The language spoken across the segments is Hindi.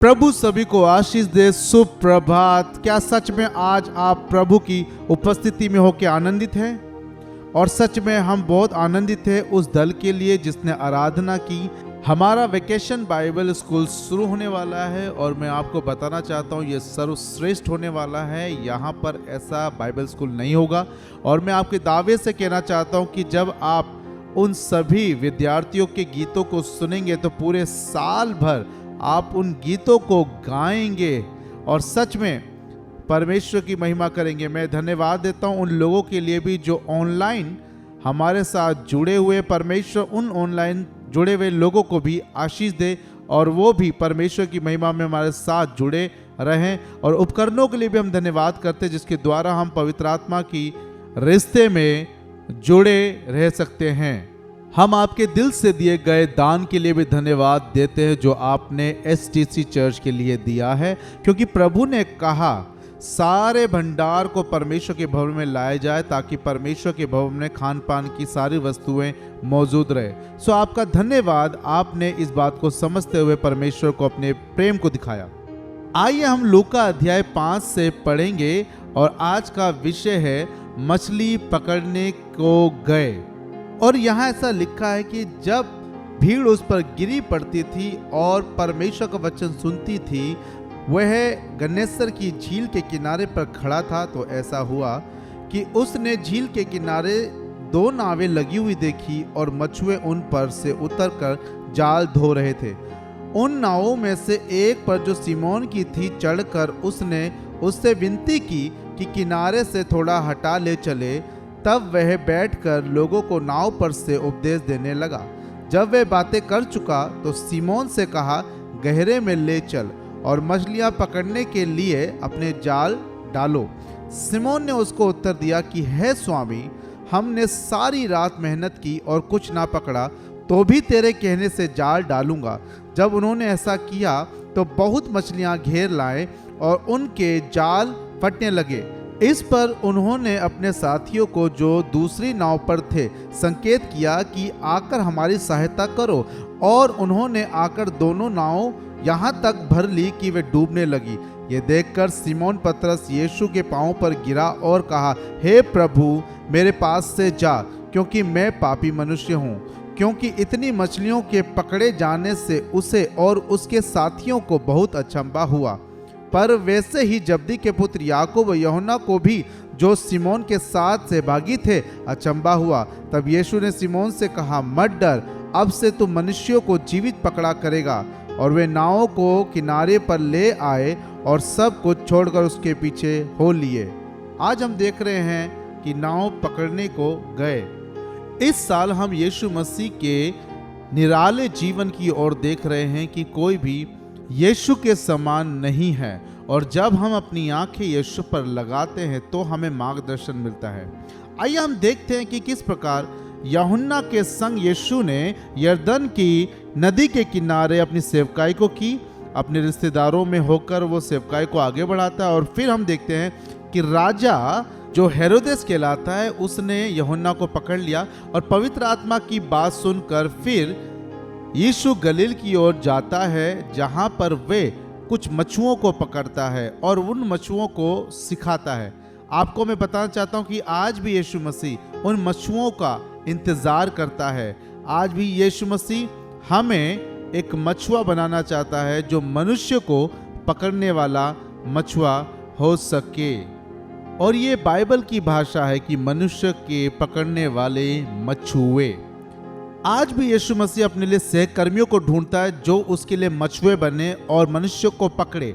प्रभु सभी को आशीष दे। सुप्रभात। क्या सच में आज आप प्रभु की उपस्थिति में होकर आनंदित हैं? और सच में हम बहुत आनंदित हैं उस दल के लिए जिसने आराधना की। हमारा वेकेशन बाइबल स्कूल शुरू होने वाला है और मैं आपको बताना चाहता हूँ ये सर्वश्रेष्ठ होने वाला है। यहाँ पर ऐसा बाइबल स्कूल नहीं होगा और मैं आपके दावे से कहना चाहता हूँ कि जब आप उन सभी विद्यार्थियों के गीतों को सुनेंगे तो पूरे साल भर आप उन गीतों को गाएंगे और सच में परमेश्वर की महिमा करेंगे। मैं धन्यवाद देता हूं उन लोगों के लिए भी जो ऑनलाइन हमारे साथ जुड़े हुए। परमेश्वर उन ऑनलाइन जुड़े हुए लोगों को भी आशीष दे और वो भी परमेश्वर की महिमा में हमारे साथ जुड़े रहें। और उपकरणों के लिए भी हम धन्यवाद करते हैं जिसके द्वारा हम पवित्र आत्मा की रिश्ते में जुड़े रह सकते हैं। हम आपके दिल से दिए गए दान के लिए भी धन्यवाद देते हैं जो आपने एसटीसी चर्च के लिए दिया है, क्योंकि प्रभु ने कहा सारे भंडार को परमेश्वर के भवन में लाया जाए ताकि परमेश्वर के भवन में खान पान की सारी वस्तुएं मौजूद रहे। सो आपका धन्यवाद, आपने इस बात को समझते हुए परमेश्वर को अपने प्रेम को दिखाया। आइए हम लूका अध्याय 5 से पढ़ेंगे और आज का विषय है मछली पकड़ने को गए। और यहाँ ऐसा लिखा है कि जब भीड़ उस पर गिरी पड़ती थी और परमेश्वर का वचन सुनती थी, वह गन्नेसर की झील के किनारे पर खड़ा था। तो ऐसा हुआ कि उसने झील के किनारे 2 नावें लगी हुई देखी और मछुए उन पर से उतरकर जाल धो रहे थे। उन नावों में से एक पर जो सिमोन की थी चढ़कर उसने उससे विनती की कि किनारे से थोड़ा हटा ले चले। तब वह बैठकर लोगों को नाव पर से उपदेश देने लगा। जब वह बातें कर चुका तो सिमोन से कहा, गहरे में ले चल और मछलियां पकड़ने के लिए अपने जाल डालो। सिमोन ने उसको उत्तर दिया कि हे स्वामी, हमने सारी रात मेहनत की और कुछ ना पकड़ा, तो भी तेरे कहने से जाल डालूंगा। जब उन्होंने ऐसा किया तो बहुत मछलियां घेर लाए और उनके जाल फटने लगे। इस पर उन्होंने अपने साथियों को जो दूसरी नाव पर थे संकेत किया कि आकर हमारी सहायता करो, और उन्होंने आकर दोनों नाव यहाँ तक भर ली कि वे डूबने लगी। ये देखकर सिमोन पतरस यीशु के पांवों पर गिरा और कहा, हे प्रभु, मेरे पास से जा, क्योंकि मैं पापी मनुष्य हूँ। क्योंकि इतनी मछलियों के पकड़े जाने से उसे और उसके साथियों को बहुत अचंभा हुआ। पर वैसे ही जब्दी के पुत्र याकूब व यूहन्ना को भी, जो सिमोन के साथ सहभागी थे, अचंभा हुआ। तब यीशु ने सिमोन से कहा, मत डर, अब से तू मनुष्यों को जीवित पकड़ा करेगा। और वे नावों को किनारे पर ले आए और सब कुछ छोड़कर उसके पीछे हो लिए। आज हम देख रहे हैं कि नाव पकड़ने को गए। इस साल हम यीशु मसीह के निराले जीवन की ओर देख रहे हैं कि कोई भी यीशु के समान नहीं है, और जब हम अपनी आंखें यीशु पर लगाते हैं तो हमें मार्गदर्शन मिलता है। आइए हम देखते हैं कि किस प्रकार यूहन्ना के संग यीशु ने यरदन की नदी के किनारे अपनी सेवकाई को की। अपने रिश्तेदारों में होकर वो सेवकाई को आगे बढ़ाता है। और फिर हम देखते हैं कि राजा जो हेरोदेस कहलाता है उसने यूहन्ना को पकड़ लिया और पवित्र आत्मा की बात सुनकर फिर यीशु गलील की ओर जाता है, जहां पर वे कुछ मछुओं को पकड़ता है और उन मछुओं को सिखाता है। आपको मैं बताना चाहता हूं कि आज भी यीशु मसीह उन मछुओं का इंतजार करता है। आज भी यीशु मसीह हमें एक मछुआ बनाना चाहता है जो मनुष्य को पकड़ने वाला मछुआ हो सके। और ये बाइबल की भाषा है कि मनुष्य के पकड़ने वाले मछुए। आज भी यीशु मसीह अपने लिए सहकर्मियों को ढूंढता है जो उसके लिए मछुए बने और मनुष्य को पकड़े।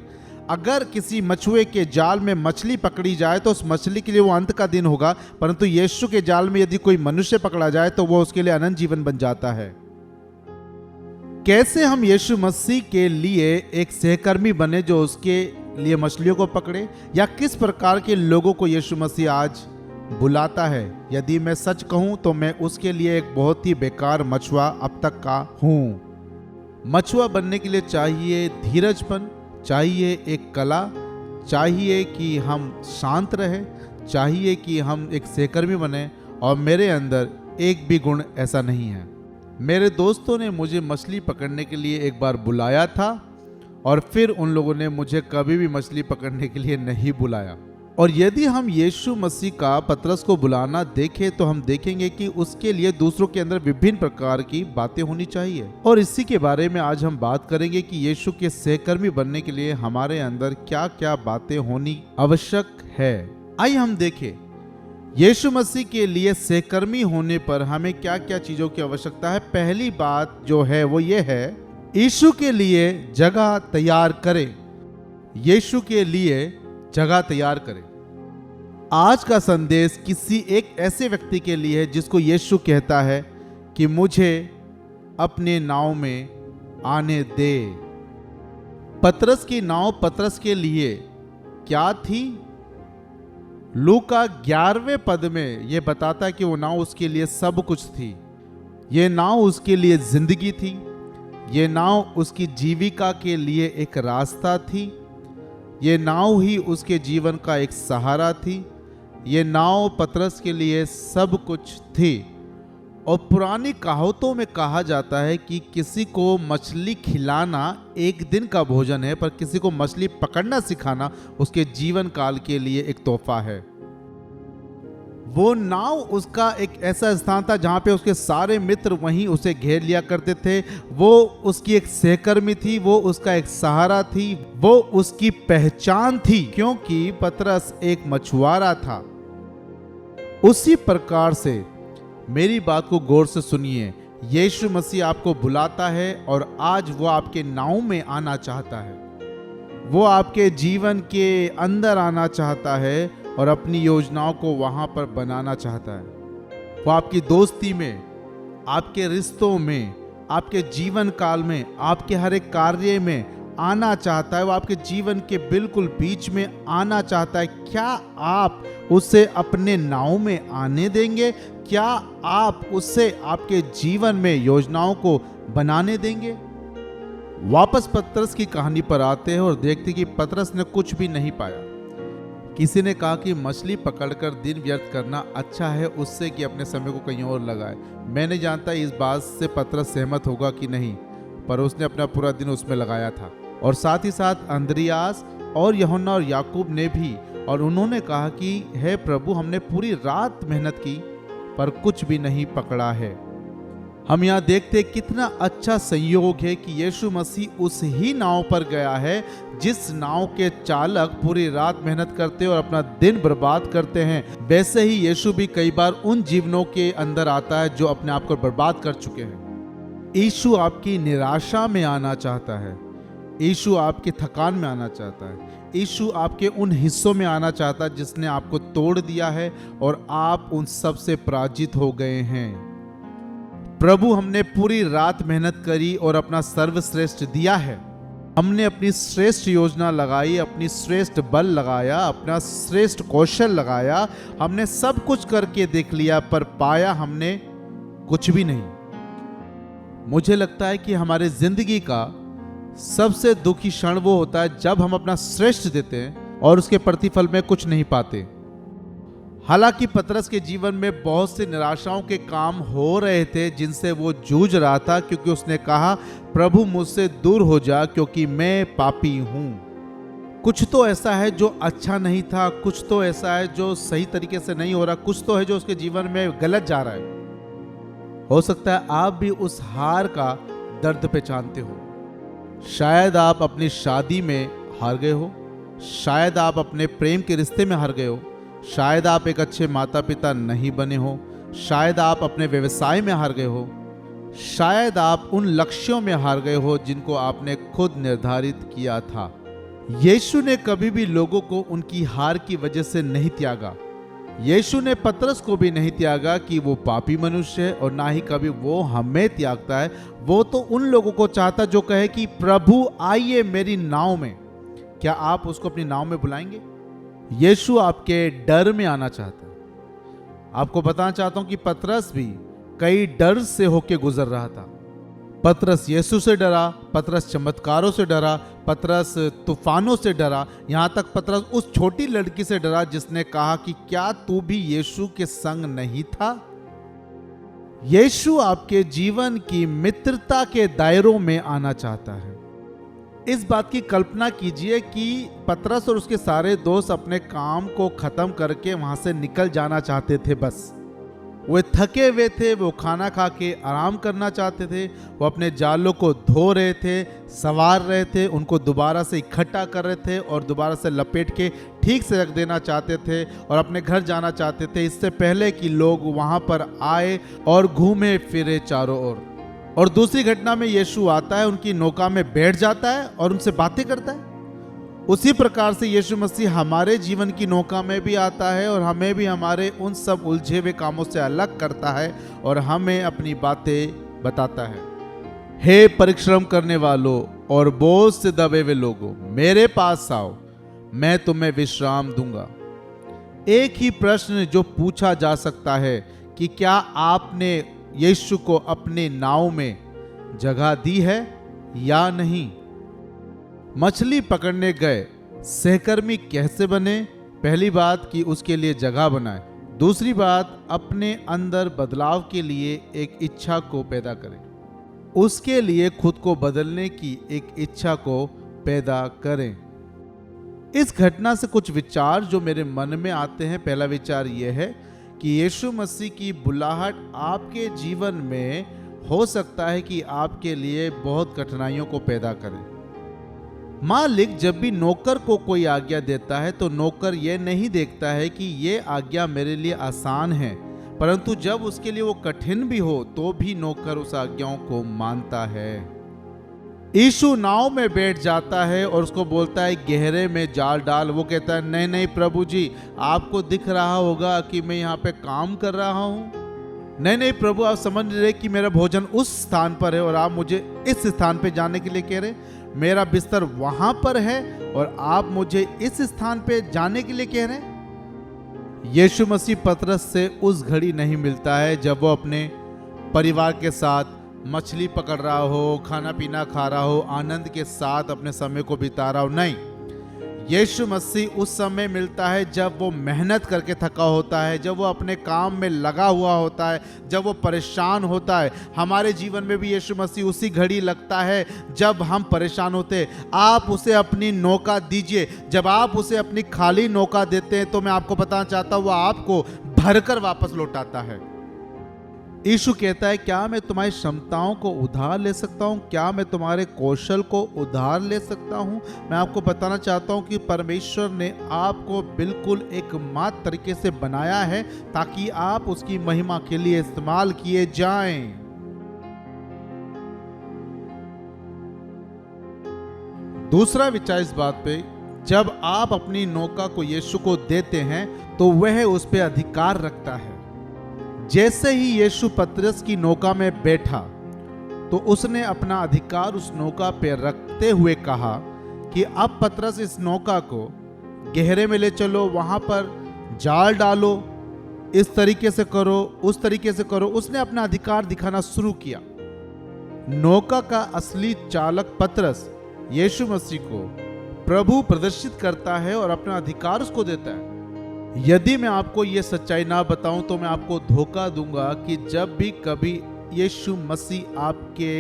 अगर किसी मछुए के जाल में मछली पकड़ी जाए तो उस मछली के लिए वो अंत का दिन होगा, परंतु यीशु के जाल में यदि कोई मनुष्य पकड़ा जाए तो वो उसके लिए अनंत जीवन बन जाता है। कैसे हम यीशु मसीह के लिए एक सहकर्मी बने जो उसके लिए मछलियों को पकड़े, या किस प्रकार के लोगों को यीशु मसीह आज बुलाता है? यदि मैं सच कहूं तो मैं उसके लिए एक बहुत ही बेकार मछुआ अब तक का हूं। मछुआ बनने के लिए चाहिए धीरजपन, चाहिए एक कला, चाहिए कि हम शांत रहें, चाहिए कि हम एक सहकर्मी बने, और मेरे अंदर एक भी गुण ऐसा नहीं है। मेरे दोस्तों ने मुझे मछली पकड़ने के लिए एक बार बुलाया था और फिर उन लोगों ने मुझे कभी भी मछली पकड़ने के लिए नहीं बुलाया। और यदि हम यीशु मसीह का पतरस को बुलाना देखें तो हम देखेंगे कि उसके लिए दूसरों के अंदर विभिन्न प्रकार की बातें होनी चाहिए। और इसी के बारे में आज हम बात करेंगे कि यीशु के सहकर्मी बनने के लिए हमारे अंदर क्या क्या बातें होनी आवश्यक है। आइए हम देखें यीशु मसीह के लिए सहकर्मी होने पर हमें क्या क्या चीजों की आवश्यकता है। पहली बात जो है वो ये है, यीशु के लिए जगह तैयार करें। यीशु के लिए जगह तैयार करें। आज का संदेश किसी एक ऐसे व्यक्ति के लिए है जिसको यीशु कहता है कि मुझे अपने नाव में आने दे। पतरस की नाव पतरस के लिए क्या थी? लूका 11वें पद में यह बताता है कि वो नाव उसके लिए सब कुछ थी। ये नाव उसके लिए जिंदगी थी। ये नाव उसकी जीविका के लिए एक रास्ता थी। ये नाव ही उसके जीवन का एक सहारा थी। ये नाव पतरस के लिए सब कुछ थी। और पुरानी कहावतों में कहा जाता है कि किसी को मछली खिलाना एक दिन का भोजन है, पर किसी को मछली पकड़ना सिखाना उसके जीवन काल के लिए एक तोहफा है। वो नाव उसका एक ऐसा स्थान था जहां पे उसके सारे मित्र वहीं उसे घेर लिया करते थे। वो उसकी एक सहकर्मी थी, वो उसका एक सहारा थी, वो उसकी पहचान थी, क्योंकि पतरस एक मछुआरा था। उसी प्रकार से मेरी बात को गौर से सुनिए, यीशु मसीह आपको बुलाता है और आज वो आपके नाव में आना चाहता है। वो आपके जीवन के अंदर आना चाहता है और अपनी योजनाओं को वहां पर बनाना चाहता है। वो आपकी दोस्ती में, आपके रिश्तों में, आपके जीवन काल में, आपके हर एक कार्य में आना चाहता है। वो आपके जीवन के बिल्कुल बीच में आना चाहता है। क्या आप उसे अपने नाव में आने देंगे? क्या आप उससे आपके जीवन में योजनाओं को बनाने देंगे? वापस पतरस की कहानी पर आते हैं और देखते कि पतरस ने कुछ भी नहीं पाया। किसी ने कहा कि मछली पकड़कर दिन व्यर्थ करना अच्छा है उससे कि अपने समय को कहीं और लगाए। मैं नहीं जानता इस बात से पतरस सहमत होगा कि नहीं, पर उसने अपना पूरा दिन उसमें लगाया था। और साथ ही साथ अंद्रियास और यूहन्ना और याकूब ने भी, और उन्होंने कहा कि हे प्रभु, हमने पूरी रात मेहनत की पर कुछ भी नहीं पकड़ा है। हम यहाँ देखते कितना अच्छा संयोग है कि यीशु मसीह उस ही नाव पर गया है जिस नाव के चालक पूरी रात मेहनत करते और अपना दिन बर्बाद करते हैं। वैसे ही यीशु भी कई बार उन जीवनों के अंदर आता है जो अपने आप को बर्बाद कर चुके हैं। यीशु आपकी निराशा में आना चाहता है। यीशु आपके थकान में आना चाहता है। यीशु आपके उन हिस्सों में आना चाहता है जिसने आपको तोड़ दिया है और आप उन सब से पराजित हो गए हैं। प्रभु, हमने पूरी रात मेहनत करी और अपना सर्वश्रेष्ठ दिया है। हमने अपनी श्रेष्ठ योजना लगाई, अपनी श्रेष्ठ बल लगाया, अपना श्रेष्ठ कौशल लगाया। हमने सब कुछ करके देख लिया पर पाया हमने कुछ भी नहीं। मुझे लगता है कि हमारे जिंदगी का सबसे दुखी क्षण वो होता है जब हम अपना श्रेष्ठ देते हैं और उसके प्रतिफल में कुछ नहीं पाते। हालांकि पतरस के जीवन में बहुत सी निराशाओं के काम हो रहे थे जिनसे वो जूझ रहा था, क्योंकि उसने कहा, प्रभु मुझसे दूर हो जा क्योंकि मैं पापी हूं। कुछ तो ऐसा है जो अच्छा नहीं था, कुछ तो ऐसा है जो सही तरीके से नहीं हो रहा, कुछ तो है जो उसके जीवन में गलत जा रहा है। हो सकता है आप भी उस हार का दर्द पहचानते हो। शायद आप अपनी शादी में हार गए हो, शायद आप अपने प्रेम के रिश्ते में हार गए हो, शायद आप एक अच्छे माता पिता नहीं बने हो, शायद आप अपने व्यवसाय में हार गए हो, शायद आप उन लक्ष्यों में हार गए हो जिनको आपने खुद निर्धारित किया था। यीशु ने कभी भी लोगों को उनकी हार की वजह से नहीं त्यागा। यीशु ने पतरस को भी नहीं त्यागा कि वो पापी मनुष्य है, और ना ही कभी वो हमें त्यागता है। वो तो उन लोगों को चाहता जो कहे कि प्रभु आइए मेरी नाव में। क्या आप उसको अपनी नाव में बुलाएंगे? यीशु आपके डर में आना चाहता है। आपको बताना चाहता हूं कि पतरस भी कई डर से होके गुजर रहा था। पतरस यीशु से डरा, पतरस चमत्कारों से डरा, पतरस तूफानों से डरा, यहां तक पतरस उस छोटी लड़की से डरा जिसने कहा कि क्या तू भी यीशु के संग नहीं था? यीशु आपके जीवन की मित्रता के दायरों में आना चाहता है। इस बात की कल्पना कीजिए कि पतरस और उसके सारे दोस्त अपने काम को खत्म करके वहां से निकल जाना चाहते थे। बस वे थके हुए थे, वो खाना खा के आराम करना चाहते थे, वो अपने जालों को धो रहे थे, संवार रहे थे, उनको दोबारा से इकट्ठा कर रहे थे और दोबारा से लपेट के ठीक से रख देना चाहते थे और अपने घर जाना चाहते थे, इससे पहले कि लोग वहां पर आए और घूमे फिरे चारों ओर। और दूसरी घटना में यीशु आता है, उनकी नौका में बैठ जाता है और उनसे बातें करता है। उसी प्रकार से यीशु मसीह हमारे जीवन की नौका में भी आता है और हमें भी हमारे उन सब उलझे हुए कामों से अलग करता है और हमें अपनी बातें बताता है। हे परिश्रम करने वालों और बोझ से दबे हुए लोगों, मेरे पास आओ, मैं तुम्हें विश्राम दूंगा। एक ही प्रश्न जो पूछा जा सकता है कि क्या आपने यीशु को अपने नाव में जगह दी है या नहीं। मछली पकड़ने गए सहकर्मी कैसे बने? पहली बात कि उसके लिए जगह बनाए, दूसरी बात अपने अंदर बदलाव के लिए एक इच्छा को पैदा करें, उसके लिए खुद को बदलने की एक इच्छा को पैदा करें। इस घटना से कुछ विचार जो मेरे मन में आते हैं। पहला विचार यह है कि यीशु मसीह की बुलाहट आपके जीवन में हो सकता है कि आपके लिए बहुत कठिनाइयों को पैदा करे। मालिक जब भी नौकर को कोई आज्ञा देता है तो नौकर यह नहीं देखता है कि यह आज्ञा मेरे लिए आसान है, परंतु जब उसके लिए वो कठिन भी हो तो भी नौकर उस आज्ञाओं को मानता है। यीशु नाव में बैठ जाता है और उसको बोलता है गहरे में जाल डाल। वो कहता है नहीं नहीं प्रभु जी, आपको दिख रहा होगा कि मैं यहाँ पे काम कर रहा हूँ। नहीं नहीं प्रभु, आप समझ रहे कि मेरा भोजन उस स्थान पर है और आप मुझे इस स्थान पे जाने के लिए कह रहे। मेरा बिस्तर वहां पर है और आप मुझे इस स्थान पे जाने के लिए कह रहे हैं। यीशु मसीह पतरस से उस घड़ी नहीं मिलता है जब वो अपने परिवार के साथ मछली पकड़ रहा हो, खाना पीना खा रहा हो, आनंद के साथ अपने समय को बिता रहा हो। नहीं, यीशु मसीह उस समय मिलता है जब वो मेहनत करके थका होता है, जब वो अपने काम में लगा हुआ होता है, जब वो परेशान होता है। हमारे जीवन में भी यीशु मसीह उसी घड़ी लगता है जब हम परेशान होते हैं। आप उसे अपनी नौका दीजिए। जब आप उसे अपनी खाली नौका देते हैं तो मैं आपको बताना चाहता हूँ वो आपको भरकर वापस लौटाता है। यीशु कहता है क्या मैं तुम्हारी क्षमताओं को उधार ले सकता हूँ? क्या मैं तुम्हारे कौशल को उधार ले सकता हूँ? मैं आपको बताना चाहता हूँ कि परमेश्वर ने आपको बिल्कुल एकमात्र तरीके से बनाया है ताकि आप उसकी महिमा के लिए इस्तेमाल किए जाएं। दूसरा विचार इस बात पे, जब आप अपनी नौका को यीशु को देते हैं तो वह उस पर अधिकार रखता है। जैसे ही यीशु पतरस की नौका में बैठा तो उसने अपना अधिकार उस नौका पर रखते हुए कहा कि अब पतरस इस नौका को गहरे में ले चलो, वहां पर जाल डालो, इस तरीके से करो, उस तरीके से करो। उसने अपना अधिकार दिखाना शुरू किया। नौका का असली चालक पतरस यीशु मसीह को प्रभु प्रदर्शित करता है और अपना अधिकार उसको देता है। यदि मैं आपको ये सच्चाई ना बताऊं तो मैं आपको धोखा दूंगा कि जब भी कभी यीशु मसीह आपके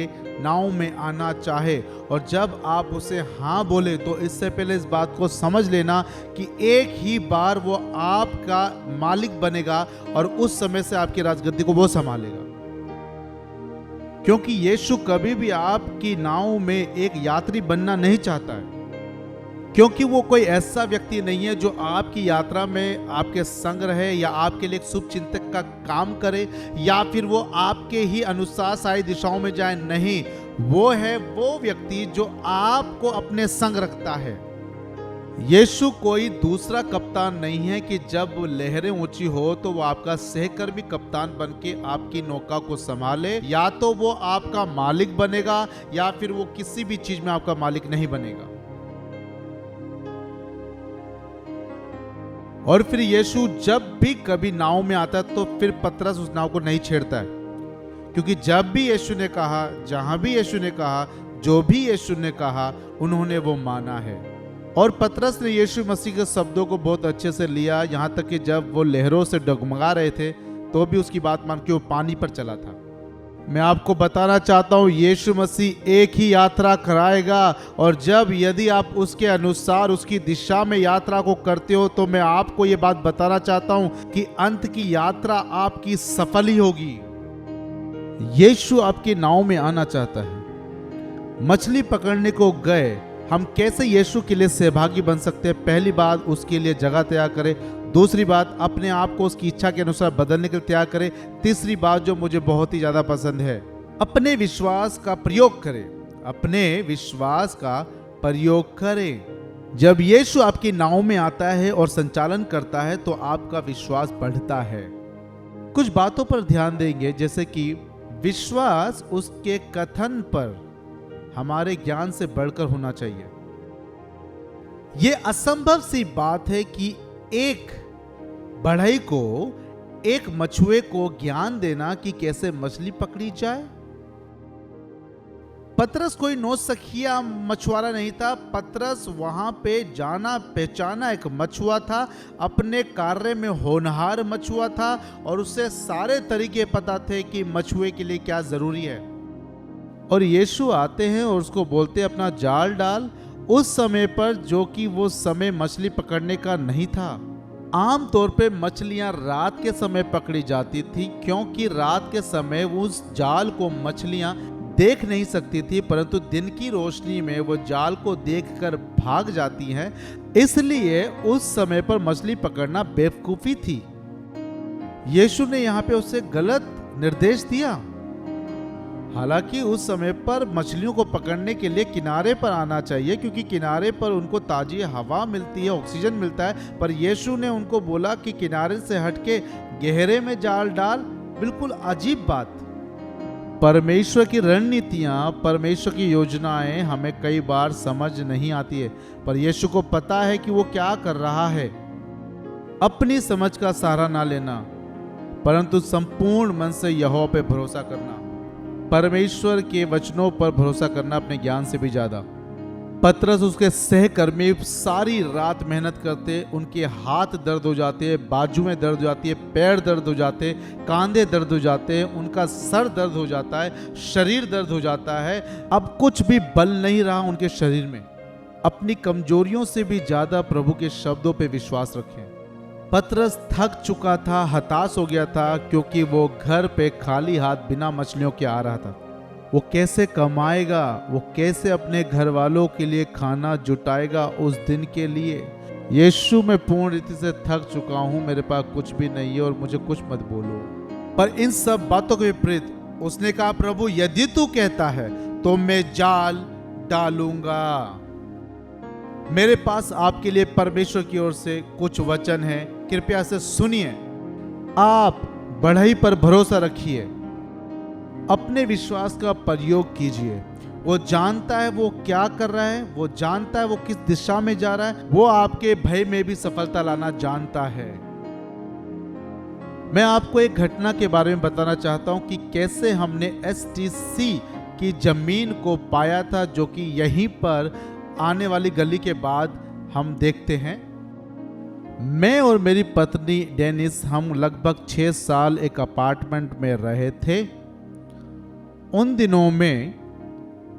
नाव में आना चाहे और जब आप उसे हाँ बोले तो इससे पहले इस बात को समझ लेना कि एक ही बार वो आपका मालिक बनेगा और उस समय से आपकी राजगद्दी को वो संभालेगा। क्योंकि यीशु कभी भी आपकी नाव में एक यात्री बनना नहीं चाहता है, क्योंकि वो कोई ऐसा व्यक्ति नहीं है जो आपकी यात्रा में आपके संग रहे या आपके लिए एक शुभ चिंतक का काम करे या फिर वो आपके ही अनुसार सारी दिशाओं में जाए। नहीं, वो है वो व्यक्ति जो आपको अपने संग रखता है। यीशु कोई दूसरा कप्तान नहीं है कि जब लहरें ऊंची हो तो वो आपका सहकर्मी कप्तान बन के आपकी नौका को संभाले। या तो वो आपका मालिक बनेगा या फिर वो किसी भी चीज में आपका मालिक नहीं बनेगा। और फिर यीशु जब भी कभी नाव में आता है तो फिर पतरस उस नाव को नहीं छेड़ता है, क्योंकि जब भी यीशु ने कहा, जहां भी यीशु ने कहा, जो भी यीशु ने कहा, उन्होंने वो माना है। और पतरस ने यीशु मसीह के शब्दों को बहुत अच्छे से लिया, यहां तक कि जब वो लहरों से डगमगा रहे थे तो भी उसकी बात मान के वो पानी पर चला था। मैं आपको बताना चाहता हूँ यीशु मसीह एक ही यात्रा कराएगा, और जब यदि आप उसके अनुसार उसकी दिशा में यात्रा को करते हो तो मैं आपको ये बात बताना चाहता हूँ कि अंत की यात्रा आपकी सफल ही होगी। यीशु आपकी नाव में आना चाहता है। मछली पकड़ने को गए, हम कैसे यीशु के लिए सहभागी बन सकते हैं? पहली बात, उसके लिए जगह तैयार करें। दूसरी बात, अपने आप को उसकी इच्छा के अनुसार बदलने के लिए तैयार करें। तीसरी बात जो मुझे बहुत ही ज्यादा पसंद है, अपने विश्वास का प्रयोग करें। अपने विश्वास का प्रयोग करें। जब यीशु आपकी नाव में आता है और संचालन करता है तो आपका विश्वास बढ़ता है। कुछ बातों पर ध्यान देंगे, जैसे कि विश्वास उसके कथन पर हमारे ज्ञान से बढ़कर होना चाहिए। यह असंभव सी बात है कि एक बढ़ई को, एक मछुए को ज्ञान देना कि कैसे मछली पकड़ी जाए। पतरस कोई नौसखिया मछुआरा नहीं था। पतरस वहां पे जाना पहचाना एक मछुआ था, अपने कार्य में होनहार मछुआ था, और उसे सारे तरीके पता थे कि मछुए के लिए क्या जरूरी है। और यीशु आते हैं और उसको बोलते हैं अपना जाल डाल। उस समय पर, जो कि वो समय मछली पकड़ने का नहीं था। आम तौर पे मछलियां रात के समय पकड़ी जाती थी, क्योंकि रात के समय उस जाल को मछलियां देख नहीं सकती थी, परंतु दिन की रोशनी में वो जाल को देखकर भाग जाती हैं। इसलिए उस समय पर मछली पकड़ना बेवकूफी थी। यीशु ने यहाँ पे उसे गलत निर्देश दिया। हालांकि उस समय पर मछलियों को पकड़ने के लिए किनारे पर आना चाहिए, क्योंकि किनारे पर उनको ताजी हवा मिलती है, ऑक्सीजन मिलता है। पर यीशु ने उनको बोला कि किनारे से हटके गहरे में जाल डाल। बिल्कुल अजीब बात। परमेश्वर की रणनीतियां, परमेश्वर की योजनाएं हमें कई बार समझ नहीं आती है, पर यीशु को पता है कि वो क्या कर रहा है। अपनी समझ का सहारा ना लेना, परंतु संपूर्ण मन से यहोवा पे भरोसा करना, परमेश्वर के वचनों पर भरोसा करना अपने ज्ञान से भी ज्यादा। पतरस उसके सहकर्मी सारी रात मेहनत करते, उनके हाथ दर्द हो जाते हैं, बाजुएं दर्द हो जाती है, पैर दर्द हो जाते, कंधे दर्द हो जाते हैं, उनका सर दर्द हो जाता है, शरीर दर्द हो जाता है। अब कुछ भी बल नहीं रहा उनके शरीर में। अपनी कमजोरियों से भी ज्यादा प्रभु के शब्दों पे विश्वास रखें। पतरस थक चुका था, हताश हो गया था, क्योंकि वो घर पे खाली हाथ बिना मछलियों के आ रहा था। वो कैसे कमाएगा, वो कैसे अपने घर वालों के लिए खाना जुटाएगा उस दिन के लिए। यीशु, मैं पूर्ण रीति से थक चुका हूं, मेरे पास कुछ भी नहीं है और मुझे कुछ मत बोलो। पर इन सब बातों के विपरीत उसने कहा, प्रभु यदि तू कहता है तो मैं जाल डालूंगा। मेरे पास आपके लिए परमेश्वर की ओर से कुछ वचन है, कृपया से सुनिए। आप बढ़ई पर भरोसा रखिए, अपने विश्वास का प्रयोग कीजिए। वो जानता है वो क्या कर रहा है, वो जानता है वो किस दिशा में जा रहा है, वो आपके भय में भी सफलता लाना जानता है। मैं आपको एक घटना के बारे में बताना चाहता हूं कि कैसे हमने STC की जमीन को पाया था, जो कि यहीं पर आने वाली गली के बाद हम देखते हैं। मैं और मेरी पत्नी डेनिस, हम लगभग 6 साल एक अपार्टमेंट में रहे थे। उन दिनों में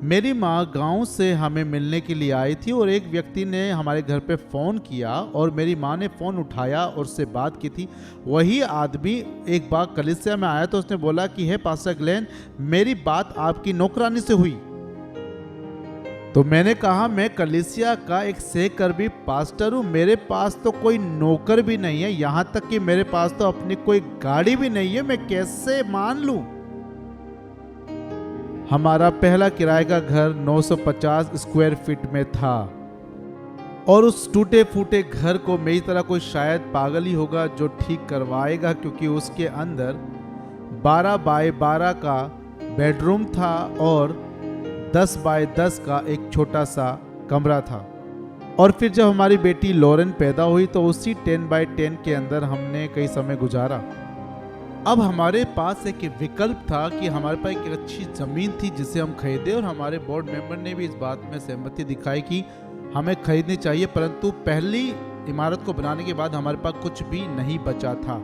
मेरी माँ गांव से हमें मिलने के लिए आई थी और एक व्यक्ति ने हमारे घर पे फ़ोन किया और मेरी माँ ने फ़ोन उठाया और उससे बात की थी। वही आदमी एक बार कलीसिया में आया तो उसने बोला कि हे पास्टर ग्लेन, मेरी बात आपकी नौकरानी से हुई। तो मैंने कहा, मैं कलीसिया का एक सहकर्मी पास्टर हूँ, मेरे पास तो कोई नौकर भी नहीं है, यहाँ तक कि मेरे पास तो अपनी कोई गाड़ी भी नहीं है, मैं कैसे मान लूँ। हमारा पहला किराए का घर 950 स्क्वायर फीट में था और उस टूटे फूटे घर को मेरी तरह कोई शायद पागल ही होगा जो ठीक करवाएगा, क्योंकि उसके अंदर 12 बाय 12 का बेडरूम था और 10 बाय 10 का एक छोटा सा कमरा था। और फिर जब हमारी बेटी लॉरेन पैदा हुई तो उसी 10 बाय 10 के अंदर हमने कई समय गुजारा। अब हमारे पास एक विकल्प था कि हमारे पास एक अच्छी ज़मीन थी जिसे हम खरीदे, और हमारे बोर्ड मेंबर ने भी इस बात में सहमति दिखाई कि हमें खरीदनी चाहिए, परंतु पहली इमारत को बनाने के बाद हमारे पास कुछ भी नहीं बचा था।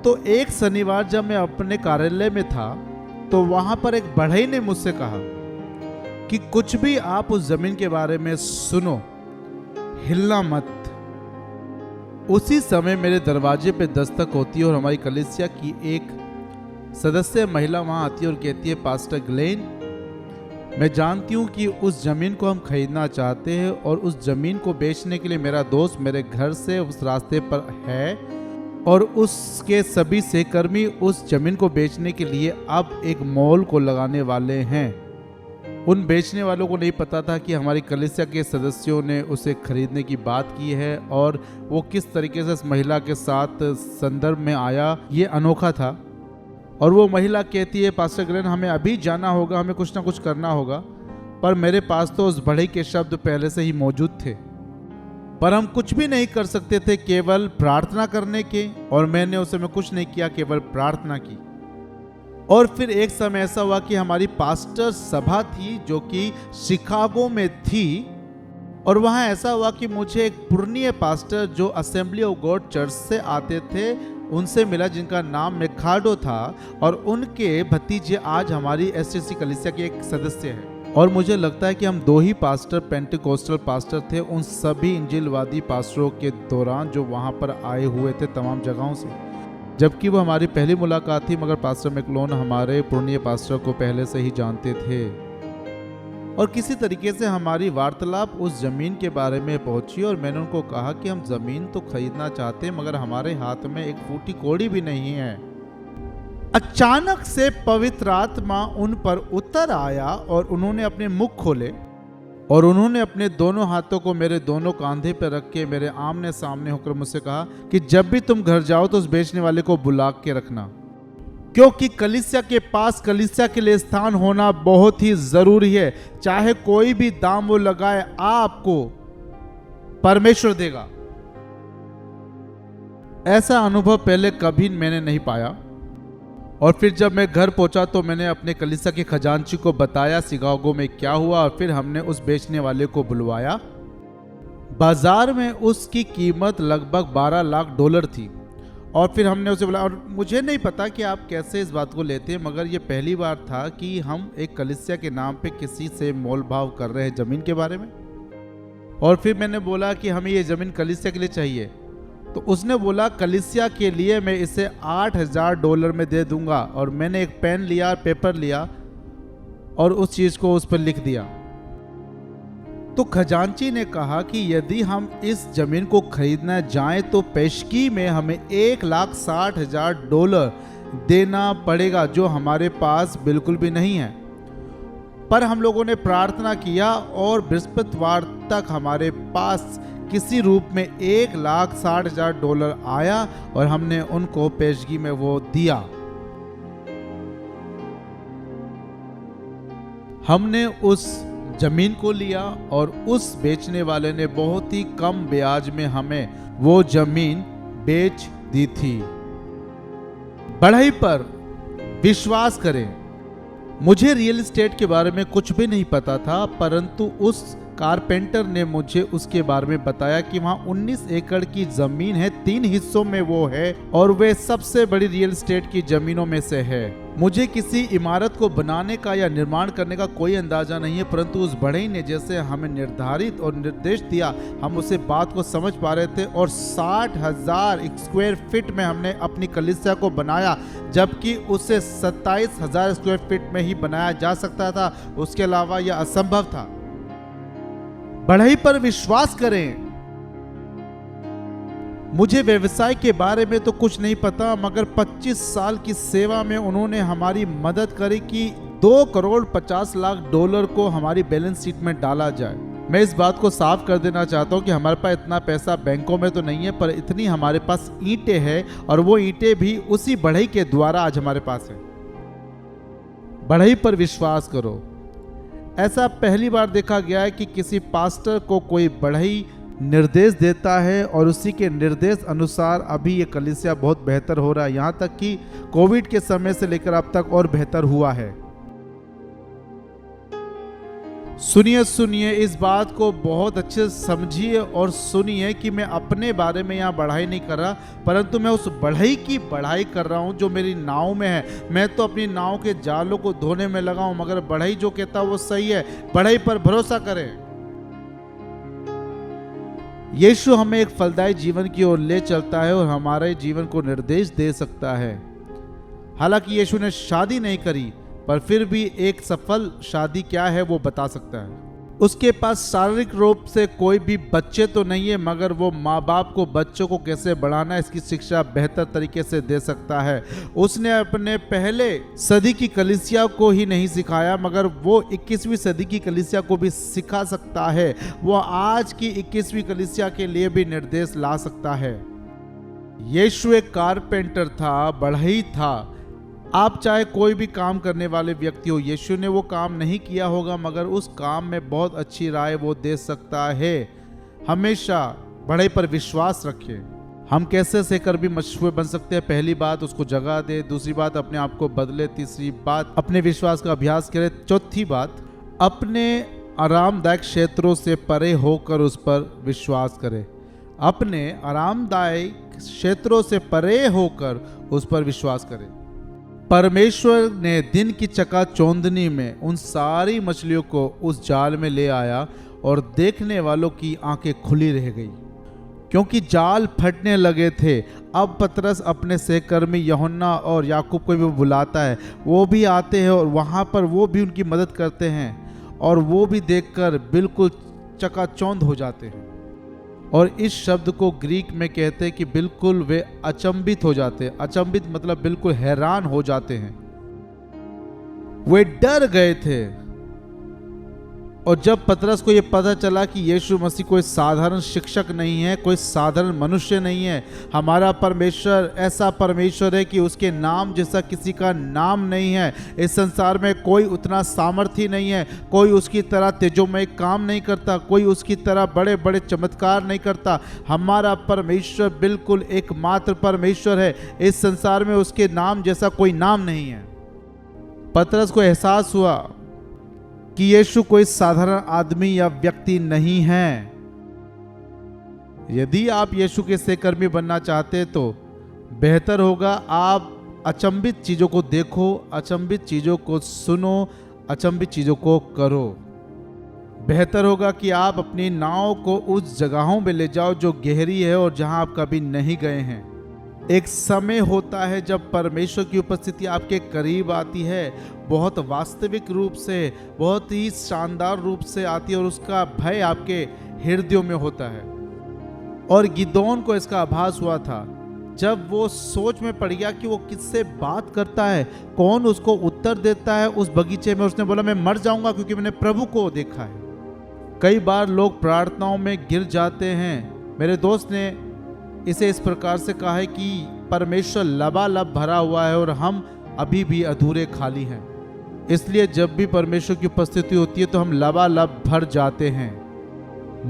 तो एक शनिवार जब मैं अपने कार्यालय में था तो वहां पर एक बढ़ई ने मुझसे कहा कि कुछ भी आप उस जमीन के बारे में सुनो, हिलना मत। उसी समय मेरे दरवाजे पे दस्तक होती है और हमारी कलीसिया की एक सदस्य महिला वहां आती है और कहती है, पास्टर ग्लेन, मैं जानती हूँ कि उस जमीन को हम खरीदना चाहते हैं और उस जमीन को बेचने के लिए मेरा दोस्त मेरे घर से उस रास्ते पर है और उसके सभी सहकर्मी उस जमीन को बेचने के लिए अब एक मॉल को लगाने वाले हैं। उन बेचने वालों को नहीं पता था कि हमारी कलीसिया के सदस्यों ने उसे खरीदने की बात की है और वो किस तरीके से इस महिला के साथ संदर्भ में आया, ये अनोखा था। और वो महिला कहती है, पास्टर ग्लेन, हमें अभी जाना होगा, हमें कुछ ना कुछ करना होगा, पर मेरे पास तो उस बढ़ई के शब्द पहले से ही मौजूद थे, पर हम कुछ भी नहीं कर सकते थे केवल प्रार्थना करने के। और मैंने उस समय कुछ नहीं किया, केवल प्रार्थना की। और फिर एक समय ऐसा हुआ कि हमारी पास्टर सभा थी जो कि शिकागो में थी, और वहां ऐसा हुआ कि मुझे एक पुराने पास्टर जो असेंबली ऑफ गॉड चर्च से आते थे उनसे मिला, जिनका नाम मेखाडो था, और उनके भतीजे आज हमारी एसटीसी कलीसिया के एक सदस्य हैं। और मुझे लगता है कि हम दो ही पास्टर पेंटिकोस्टल पास्टर थे उन सभी इंजिलवादी पास्टरों के दौरान जो वहां पर आए हुए थे तमाम जगहों से, जबकि वो हमारी पहली मुलाकात थी। मगर पास्टर मैकलोन हमारे पुराने पास्टर को पहले से ही जानते थे और किसी तरीके से हमारी वार्तालाप उस जमीन के बारे में पहुंची और मैंने उनको कहा कि हम जमीन तो खरीदना चाहते हैं मगर हमारे हाथ में एक फूटी कौड़ी भी नहीं है। अचानक से पवित्र आत्मा उन पर उतर आया और उन्होंने अपने मुख खोले और उन्होंने अपने दोनों हाथों को मेरे दोनों कंधे पर रख के मेरे आमने सामने होकर मुझसे कहा कि जब भी तुम घर जाओ तो उस बेचने वाले को बुला के रखना, क्योंकि कलीसिया के पास कलीसिया के लिए स्थान होना बहुत ही जरूरी है। चाहे कोई भी दाम वो लगाए, आपको परमेश्वर देगा। ऐसा अनुभव पहले कभी मैंने नहीं पाया। और फिर जब मैं घर पहुंचा तो मैंने अपने कलीसिया के खजांची को बताया शिकागो में क्या हुआ, और फिर हमने उस बेचने वाले को बुलवाया। बाजार में उसकी कीमत लगभग $12 लाख थी। और फिर हमने उसे बोला, और मुझे नहीं पता कि आप कैसे इस बात को लेते हैं, मगर ये पहली बार था कि हम एक कलीसिया के नाम पे किसी से मोल भाव कर रहे हैं ज़मीन के बारे में। और फिर मैंने बोला कि हमें ये ज़मीन कलीसिया के लिए चाहिए, तो उसने बोला कलीसिया के लिए मैं इसे $8,000 में दे दूंगा। और मैंने एक पेन लिया, पेपर लिया और उस चीज़ को उस पर लिख दिया। तो खजांची ने कहा कि यदि हम इस जमीन को खरीदना जाएं तो पेशगी में हमें $1,60,000 देना पड़ेगा, जो हमारे पास बिल्कुल भी नहीं है। पर हम लोगों ने प्रार्थना किया और बृहस्पतिवार तक हमारे पास किसी रूप में $1,60,000 आया और हमने उनको पेशगी में वो दिया। हमने उस जमीन को लिया और उस बेचने वाले ने बहुत ही कम ब्याज में हमें वो जमीन बेच दी थी। बढ़ई पर विश्वास करें। मुझे रियल एस्टेट के बारे में कुछ भी नहीं पता था, परंतु उस कारपेंटर ने मुझे उसके बारे में बताया कि वहाँ 19 एकड़ की जमीन है, 3 हिस्सों में वो है और वे सबसे बड़ी रियल एस्टेट की जमीनों में से है। मुझे किसी इमारत को बनाने का या निर्माण करने का कोई अंदाजा नहीं है, परंतु उस बढ़ई ने जैसे हमें निर्धारित और निर्देश दिया, हम उसे बात को समझ पा रहे थे और 60,000 स्क्वायर फीट में हमने अपनी कलीसिया को बनाया, जबकि उसे 27,000 स्क्वायर फीट में ही बनाया जा सकता था। उसके अलावा यह असंभव था। बढ़ई पर विश्वास करें। मुझे व्यवसाय के बारे में तो कुछ नहीं पता, मगर 25 साल की सेवा में उन्होंने हमारी मदद करी कि $2,50,00,000 को हमारी बैलेंस शीट में डाला जाए। मैं इस बात को साफ कर देना चाहता हूँ कि हमारे पास इतना पैसा बैंकों में तो नहीं है, पर इतनी हमारे पास ईंटें हैं और वो ईंटें भी उसी बढ़ई के द्वारा आज हमारे पास है। बढ़ई पर विश्वास करो। ऐसा पहली बार देखा गया है कि किसी पास्टर को कोई बढ़ई निर्देश देता है और उसी के निर्देश अनुसार अभी ये कलीसिया बहुत बेहतर हो रहा है, यहाँ तक कि कोविड के समय से लेकर अब तक और बेहतर हुआ है। सुनिए सुनिए, इस बात को बहुत अच्छे से समझिए और सुनिए कि मैं अपने बारे में यहाँ बढ़ाई नहीं कर रहा, परंतु मैं उस बढ़ई की बढ़ाई कर रहा हूँ जो मेरी नाव में है। मैं तो अपनी नाव के जालों को धोने में लगा हूँ, मगर बढ़ई जो कहता है वो सही है। बढ़ई पर भरोसा करें। यीशु हमें एक फलदायी जीवन की ओर ले चलता है और हमारे जीवन को निर्देश दे सकता है। हालांकि यीशु ने शादी नहीं करी, पर फिर भी एक सफल शादी क्या है वो बता सकता है। उसके पास शारीरिक रूप से कोई भी बच्चे तो नहीं है, मगर वो माँ बाप को बच्चों को कैसे बढ़ाना इसकी शिक्षा बेहतर तरीके से दे सकता है। उसने अपने पहले सदी की कलीसिया को ही नहीं सिखाया, मगर वो 21वीं सदी की कलीसिया को भी सिखा सकता है। वो आज की 21वीं कलीसिया के लिए भी निर्देश ला सकता है। यीशु एक कारपेंटर था, बढ़ई था। आप चाहे कोई भी काम करने वाले व्यक्ति हो, यीशु ने वो काम नहीं किया होगा, मगर उस काम में बहुत अच्छी राय वो दे सकता है। हमेशा बढ़ई पर विश्वास रखें। हम कैसे सहकर भी मशहूर बन सकते हैं? पहली बात, उसको जगह दे। दूसरी बात, अपने आप को बदले। तीसरी बात, अपने विश्वास का अभ्यास करें। चौथी बात, अपने आरामदायक क्षेत्रों से परे होकर उस पर विश्वास करें। अपने आरामदायक क्षेत्रों से परे होकर उस पर विश्वास करें। परमेश्वर ने दिन की चकाचौंधनी में उन सारी मछलियों को उस जाल में ले आया और देखने वालों की आंखें खुली रह गई, क्योंकि जाल फटने लगे थे। अब पतरस अपने सहकर्मी यूहन्ना और याकूब को भी बुलाता है। वो भी आते हैं और वहाँ पर वो भी उनकी मदद करते हैं, और वो भी देखकर बिल्कुल चकाचौंध हो जाते हैं। और इस शब्द को ग्रीक में कहते हैं कि बिल्कुल वे अचंभित हो जाते हैं। अचंभित मतलब बिल्कुल हैरान हो जाते हैं। वे डर गए थे। और जब पतरस को यह पता चला कि यीशु मसीह कोई साधारण शिक्षक नहीं है, कोई साधारण मनुष्य नहीं है, हमारा परमेश्वर ऐसा परमेश्वर है कि उसके नाम जैसा किसी का नाम नहीं है। इस संसार में कोई उतना सामर्थ्य नहीं है, कोई उसकी तरह तेजोमय काम नहीं करता, कोई उसकी तरह बड़े बड़े चमत्कार नहीं करता। हमारा परमेश्वर बिल्कुल एकमात्र परमेश्वर है। इस संसार में उसके नाम जैसा कोई नाम नहीं है। पतरस को एहसास हुआ कि यीशु कोई साधारण आदमी या व्यक्ति नहीं है। यदि आप यीशु के सहकर्मी बनना चाहते हैं तो बेहतर होगा आप अचंभित चीजों को देखो, अचंभित चीजों को सुनो, अचंभित चीजों को करो। बेहतर होगा कि आप अपनी नाव को उस जगहों में ले जाओ जो गहरी है और जहां आप कभी नहीं गए हैं। एक समय होता है जब परमेश्वर की उपस्थिति आपके करीब आती है, बहुत वास्तविक रूप से, बहुत ही शानदार रूप से आती है, और उसका भय आपके हृदयों में होता है। और गिदोन को इसका आभास हुआ था जब वो सोच में पड़ गया कि वो किससे बात करता है, कौन उसको उत्तर देता है। उस बगीचे में उसने बोला, मैं मर जाऊंगा क्योंकि मैंने प्रभु को देखा है। कई बार लोग प्रार्थनाओं में गिर जाते हैं। मेरे दोस्त ने इसे इस प्रकार से कहा है कि परमेश्वर लबालब भरा हुआ है और हम अभी भी अधूरे खाली हैं। इसलिए जब भी परमेश्वर की उपस्थिति होती है तो हम लबालब भर जाते हैं।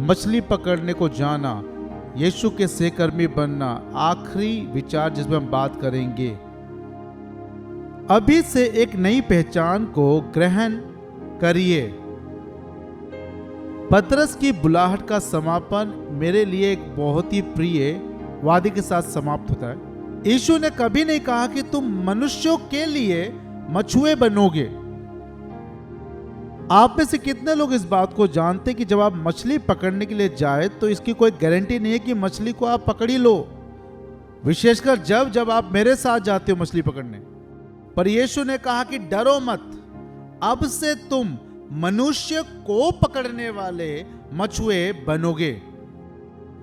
मछली पकड़ने को जाना, यीशु के सहकर्मी बनना, आखिरी विचार जिसमें हम बात करेंगे। अभी से एक नई पहचान को ग्रहण करिए। पतरस की बुलाहट का समापन मेरे लिए एक बहुत ही प्रिय वादे के साथ समाप्त होता है। यीशु ने कभी नहीं कहा कि तुम मनुष्यों के लिए मछुए बनोगे। आप में से कितने लोग इस बात को जानते कि जब आप मछली पकड़ने के लिए जाए तो इसकी कोई गारंटी नहीं है कि मछली को आप पकड़ ही लो, विशेषकर जब जब आप मेरे साथ जाते हो मछली पकड़ने। पर यीशु ने कहा कि डरो मत, अब से तुम मनुष्य को पकड़ने वाले मछुए बनोगे।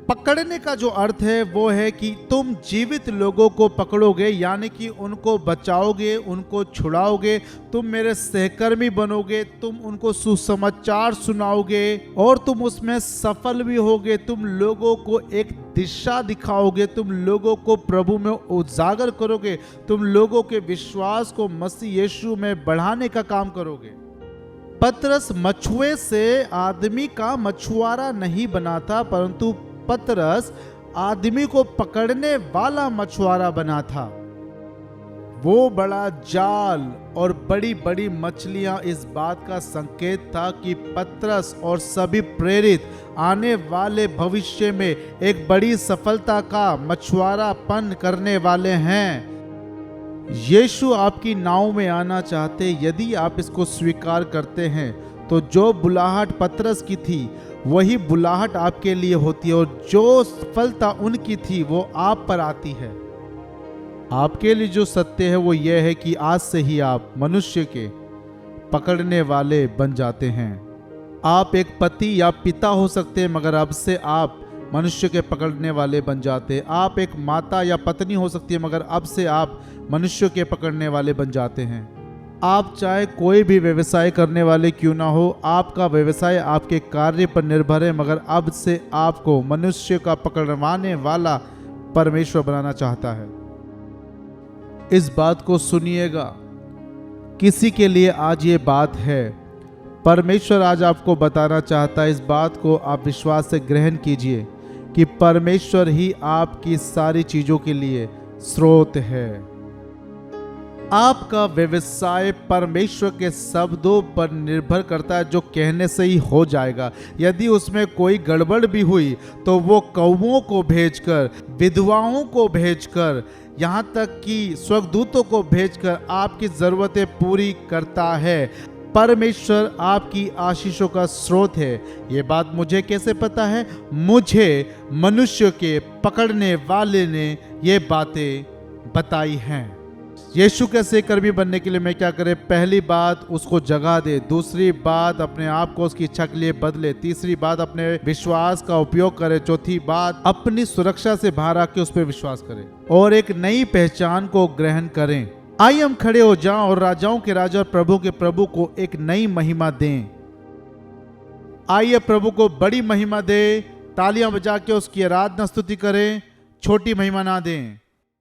पकड़ने का जो अर्थ है वो है कि तुम जीवित लोगों को पकड़ोगे, यानी कि उनको बचाओगे, उनको छुड़ाओगे। तुम मेरे सहकर्मी बनोगे, तुम उनको सुसमाचार सुनाओगे और तुम उसमें सफल भी होगे। तुम लोगों को एक दिशा दिखाओगे, तुम लोगों को प्रभु में उजागर करोगे, तुम लोगों के विश्वास को मसीह यीशु में बढ़ाने का काम करोगे। पतरस मछुए से आदमी का मछुआरा नहीं बना था, परंतु पतरस आदमी को पकड़ने वाला मछुआरा बना था। वो बड़ा जाल और बड़ी बड़ी मछलियां इस बात का संकेत था कि पतरस और सभी प्रेरित आने वाले भविष्य में एक बड़ी सफलता का मछुआरापन करने वाले हैं। यीशु आपकी नाव में आना चाहते। यदि आप इसको स्वीकार करते हैं तो जो बुलाहट पतरस की थी वही बुलाहट आपके लिए होती है, और जो सफलता उनकी थी वो आप पर आती है। आपके लिए जो सत्य है वो यह है कि आज से ही आप मनुष्य के पकड़ने वाले बन जाते हैं। आप एक पति या पिता हो सकते हैं, मगर अब से आप मनुष्य के पकड़ने वाले बन जाते हैं। आप एक माता या पत्नी हो सकती है, मगर अब से आप मनुष्य के पकड़ने वाले बन जाते हैं। आप चाहे कोई भी व्यवसाय करने वाले क्यों ना हो, आपका व्यवसाय आपके कार्य पर निर्भर है, मगर अब से आपको मनुष्य का पकड़वाने वाला परमेश्वर बनाना चाहता है। इस बात को सुनिएगा, किसी के लिए आज ये बात है। परमेश्वर आज आपको बताना चाहता है, इस बात को आप विश्वास से ग्रहण कीजिए कि परमेश्वर ही आपकी सारी चीजों के लिए स्रोत है। आपका व्यवसाय परमेश्वर के शब्दों पर निर्भर करता है, जो कहने से ही हो जाएगा। यदि उसमें कोई गड़बड़ भी हुई तो वो कौवों को भेजकर, विधवाओं को भेजकर, यहाँ तक कि स्वर्गदूतों को भेजकर आपकी जरूरतें पूरी करता है। परमेश्वर आपकी आशीषों का स्रोत है। ये बात मुझे कैसे पता है? मुझे मनुष्य के पकड़ने वाले ने ये बातें बताई हैं। यीशु कैसे कर्मी बनने के लिए मैं क्या करें? पहली बात, उसको जगह दे। दूसरी बात, अपने आप को उसकी इच्छा के लिए बदले। तीसरी बात, अपने विश्वास का उपयोग करे। चौथी बात, अपनी सुरक्षा से बाहर आके उस पर विश्वास करें और एक नई पहचान को ग्रहण करें। आइए हम खड़े हो जाएं और राजाओं के राजा और प्रभु के प्रभु को एक नई महिमा दें। आइए प्रभु को बड़ी महिमा दें। तालियां बजा के उसकी आराधना स्तुति करें, छोटी महिमा ना दें।